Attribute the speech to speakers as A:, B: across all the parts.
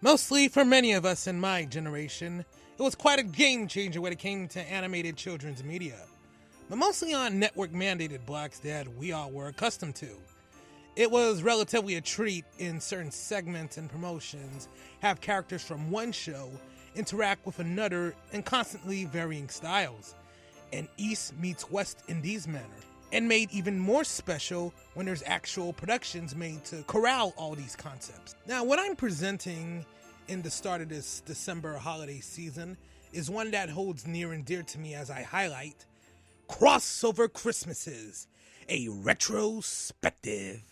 A: Mostly for many of us in my generation, it was quite a game changer when it came to animated children's media, but mostly on network-mandated blocks that we all were accustomed to. It was relatively a treat in certain segments and promotions, have characters from one show interact with another in constantly varying styles, an East meets West Indies manner, and made even more special when there's actual productions made to corral all these concepts. Now, what I'm presenting in the start of this December holiday season is one that holds near and dear to me as I highlight Crossover Christmases, a retrospective.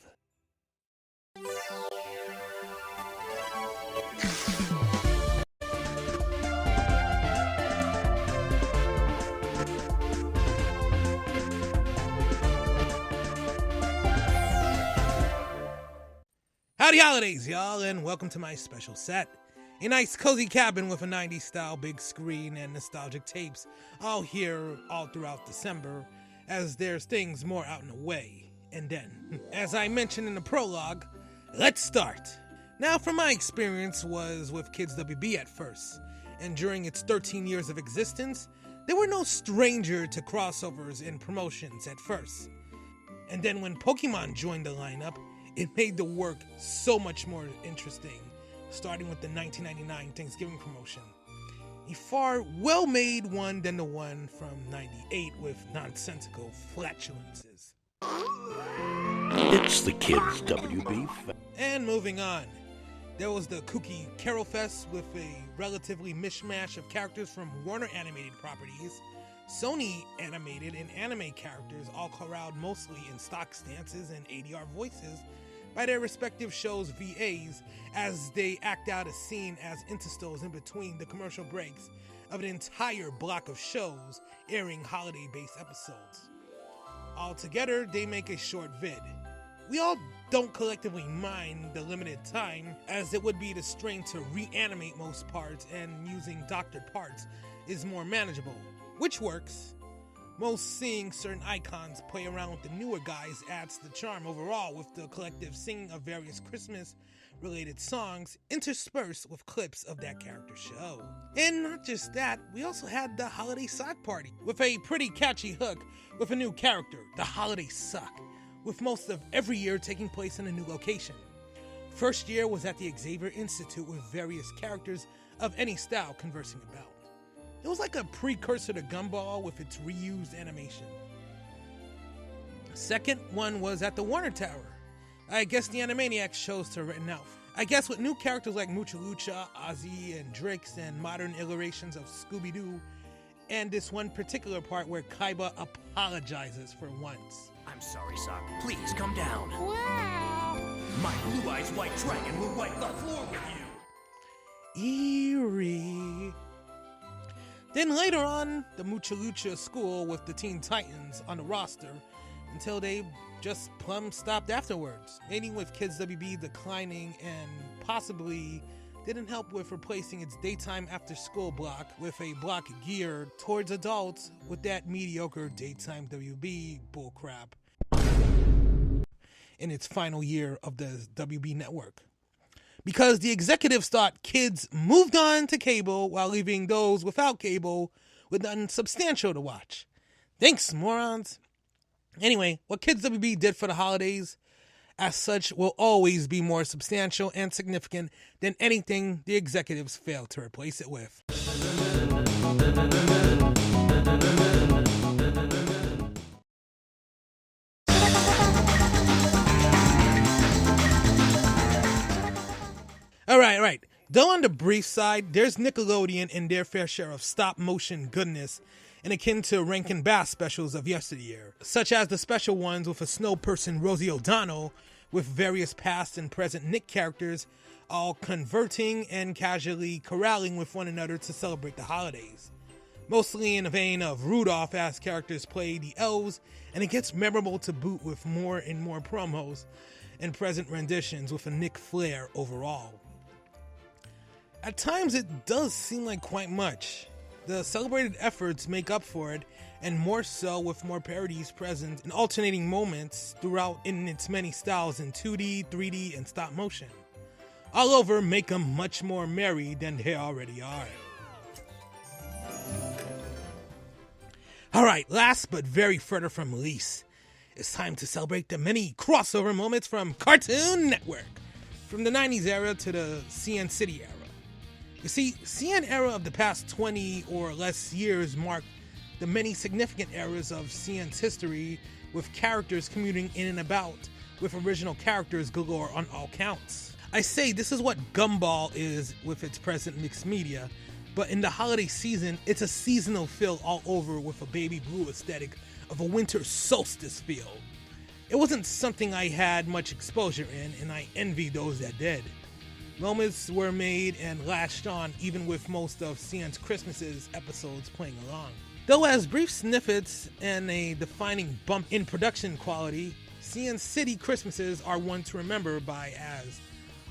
A: Howdy holidays, y'all, and welcome to my special set. A nice cozy cabin with a 90s style big screen and nostalgic tapes all here all throughout December, as there's things more out in the way. And then, as I mentioned in the prologue, let's start. Now, from my experience was with Kids WB at first, and during its 13 years of existence, they were no stranger to crossovers and promotions at first. And then when Pokemon joined the lineup, it made the work so much more interesting, starting with the 1999 Thanksgiving promotion. A far well-made one than the one from 98 with nonsensical flatulences.
B: It's the Kids WB.
A: And moving on, there was the kooky Carol Fest with a relatively mishmash of characters from Warner animated properties, Sony animated and anime characters all corralled mostly in stock stances and ADR voices by their respective shows' VAs as they act out a scene as interstitials in between the commercial breaks of an entire block of shows airing holiday-based episodes. Altogether, they make a short vid. We all don't collectively mind the limited time, as it would be the strain to reanimate most parts, and using doctored parts is more manageable, which works. Most seeing certain icons play around with the newer guys adds the charm overall, with the collective singing of various Christmas-related songs interspersed with clips of that character's show. And not just that, we also had the Holiday Sock Party, with a pretty catchy hook with a new character, the Holiday Sock, with most of every year taking place in a new location. First year was at the Xavier Institute with various characters of any style conversing about. It was like a precursor to Gumball with its reused animation. Second one was at the Warner Tower. I guess the Animaniacs chose to written out. I guess with new characters like Mucha Lucha, Ozzy, and Drix, and modern iterations of Scooby-Doo, and this one particular part where Kaiba apologizes for once.
C: I'm sorry, Sock. Please come down.
D: Wow.
C: My blue eyes white dragon will wipe the floor with you.
A: Eerie. Then later on, the Mucha Lucha school with the Teen Titans on the roster until they just plumb stopped afterwards, mainly with Kids WB declining and possibly didn't help with replacing its daytime after-school block with a block geared towards adults with that mediocre daytime WB bullcrap in its final year of the WB network. Because the executives thought kids moved on to cable while leaving those without cable with nothing substantial to watch. Thanks, morons. Anyway, what Kids WB did for the holidays, as such, will always be more substantial and significant than anything the executives failed to replace it with. All right. Though on the brief side, there's Nickelodeon and their fair share of stop-motion goodness and akin to Rankin Bass specials of yesteryear, such as the special ones with a snow person Rosie O'Donnell, with various past and present Nick characters all converting and casually corralling with one another to celebrate the holidays. Mostly in the vein of Rudolph as characters play the elves, and it gets memorable to boot with more and more promos and present renditions with a Nick flair overall. At times it does seem like quite much. The celebrated efforts make up for it, and more so with more parodies present in alternating moments throughout in its many styles in 2D, 3D, and stop motion. all over make them much more merry than they already are. Alright, last but very further from least, it's time to celebrate the many crossover moments from Cartoon Network, from the 90s era to the CN City era. You see, CN era of the past 20 or less years marked the many significant eras of CN's history, with characters commuting in and about, with original characters galore on all counts. I say this is what Gumball is with its present mixed media, but in the holiday season, it's a seasonal feel all over with a baby blue aesthetic of a winter solstice feel. It wasn't something I had much exposure in, and I envy those that did. Moments were made and latched on even with most of CN's Christmases episodes playing along. Though as brief snippets and a defining bump in production quality, CN City Christmases are one to remember by, as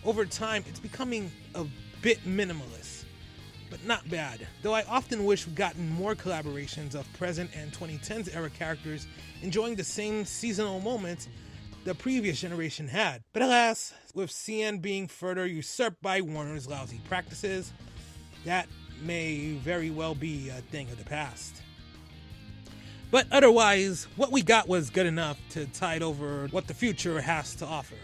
A: over time it's becoming a bit minimalist, but not bad. Though I often wish we'd gotten more collaborations of present and 2010s era characters enjoying the same seasonal moments the previous generation had. But alas, with CN being further usurped by Warner's lousy practices, that may very well be a thing of the past. But otherwise, what we got was good enough to tide over what the future has to offer.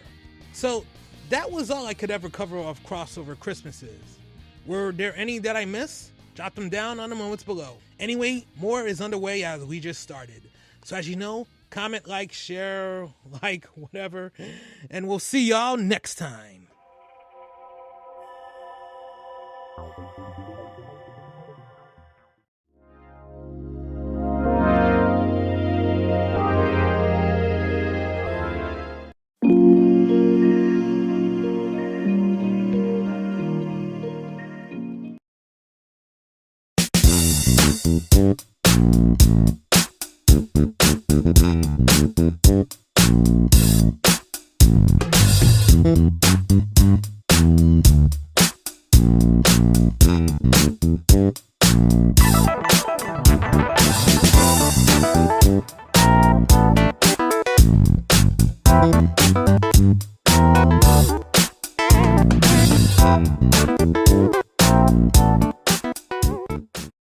A: So that was all I could ever cover of crossover Christmases. Were there any that I missed? Jot them down on the moments below. Anyway, more is underway as we just started. So as you know, comment, like, share, like, whatever, and we'll see y'all next time.